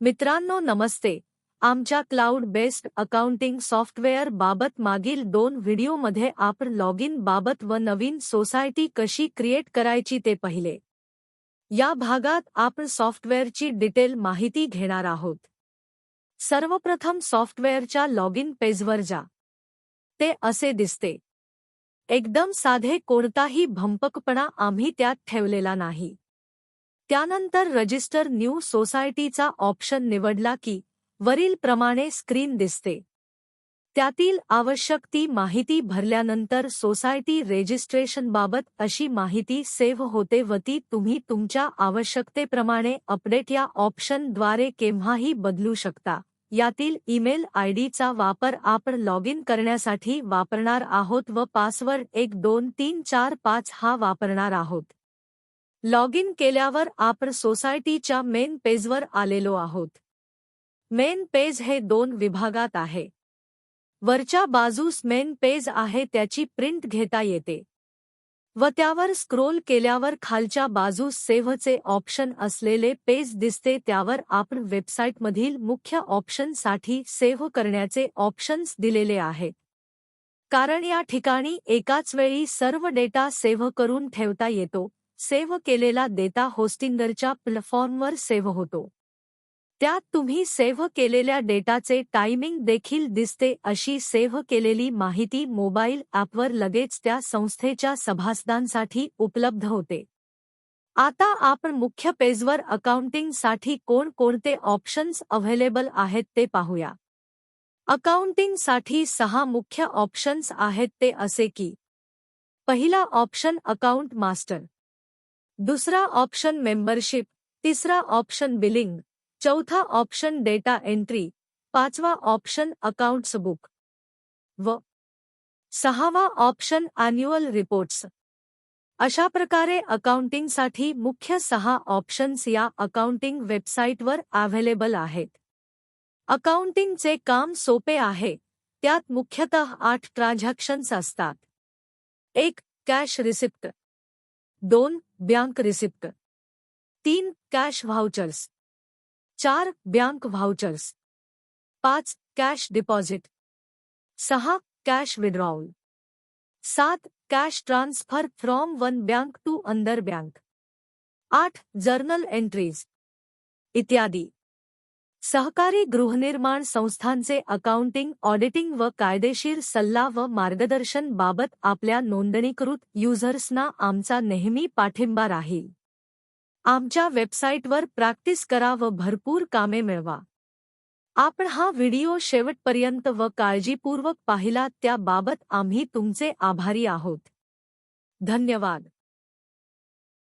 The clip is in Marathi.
मित्रांनो नमस्ते. आमच्या क्लाउड बेस्ड अकाउंटिंग सॉफ्टवेअर बाबत मागील 2 व्हिडिओमध्ये आपण लॉगिन बाबत व नवीन सोसायटी कशी क्रिएट करायची ते पाहिले. या भागात आपण सॉफ्टवेअरची डिटेल माहिती घेणार आहोत. सर्वप्रथम सॉफ्टवेअरच्या लॉगिन पेजवर जा. ते असे दिसते. एकदम साधे, कोणताही भंपकपणा आम्ही त्यात ठेवलेला नाही. त्यानंतर रजिस्टर न्यू सोसायटीचा ऑप्शन निवडला की वरील प्रमाणे स्क्रीन दिसते. त्यातील आवश्यक ती माहिती भरल्यानंतर सोसायटी रजिस्ट्रेशनबाबत अशी माहिती सेव्ह होते व ती तुम्ही तुमच्या आवश्यकतेप्रमाणे अपडेट या ऑप्शनद्वारे केव्हाही बदलू शकता. यातील ईमेल आयडीचा वापर आपण लॉगिन करण्यासाठी वापरणार आहोत व पासवर्ड 123456 हा वापरणार आहोत. लॉगिन केल्यावर आपण सोसायटीच्या मेन पेजवर आलेलो आहोत. मेन पेज हे 2 विभागात आहे. वरच्या बाजूस मेन पेज आहे, त्याची प्रिंट घेता येते व त्यावर स्क्रोल केल्यावर खालच्या बाजूस सेव्हचे ऑप्शन असलेले पेज दिसते. त्यावर आपण वेबसाईटमधील मुख्य ऑप्शनसाठी सेव्ह करण्याचे ऑप्शन्स दिलेले आहेत. कारण या ठिकाणी एकाच वेळी सर्व डेटा सेव्ह करून ठेवता येतो. सेव्ह केलेला डेटा होस्टिंगरच्या प्लॅटफॉर्मवर सेव्ह होतो. त्यात तुम्ही सेव्ह केलेल्या डेटाचे टायमिंग देखील दिसते. अशी सेव्ह केलेली माहिती मोबाईल ॲपवर लगेच त्या संस्थेच्या सभासदांसाठी उपलब्ध होते. आता आपण मुख्य पेजवर अकाउंटिंगसाठी कोणकोणते ऑप्शन्स अवेलेबल आहेत ते पाहूया. अकाउंटिंगसाठी 6 मुख्य ऑप्शन्स आहेत, ते असे की: पहिला ऑप्शन अकाउंट मास्टर, दुसरा ऑप्शन मेंबरशिप, तिसरा ऑप्शन बिलिंग, चौथा ऑप्शन डेटा एंट्री, पाचवा ऑप्शन अकाउंट्स बुक व 6वा ऑप्शन ॲन्युअल रिपोर्ट्स. अशा प्रकारे अकाउंटिंगसाठी मुख्य 6 ऑप्शन्स या अकाउंटिंग वेबसाईटवर अवेलेबल आहेत. अकाउंटिंगचे काम सोपे आहे. त्यात मुख्यतः 8 ट्रान्झॅक्शन्स असतात. 1. Cash receipt, 2. Bank receipt, 3. Cash vouchers, 4. Bank vouchers, 5. Cash deposit, 6. Cash withdrawal, 7. Cash transfer from one bank to another bank, 8. Journal entries इत्यादी. सहकारी गृहनिर्माण संस्थांचे अकाउंटिंग, ऑडिटिंग व कायदेशीर सल्ला व मार्गदर्शन बाबत आपल्या नोंदणीकृत युजर्सना आमचा नेहमी पाठिंबा राहील. आमच्या वेबसाईटवर प्रॅक्टिस करा व भरपूर कामे मिळवा. आपण हा व्हिडिओ शेवटपर्यंत व काळजीपूर्वक पाहिलात त्याबाबत आम्ही तुमचे आभारी आहोत. धन्यवाद.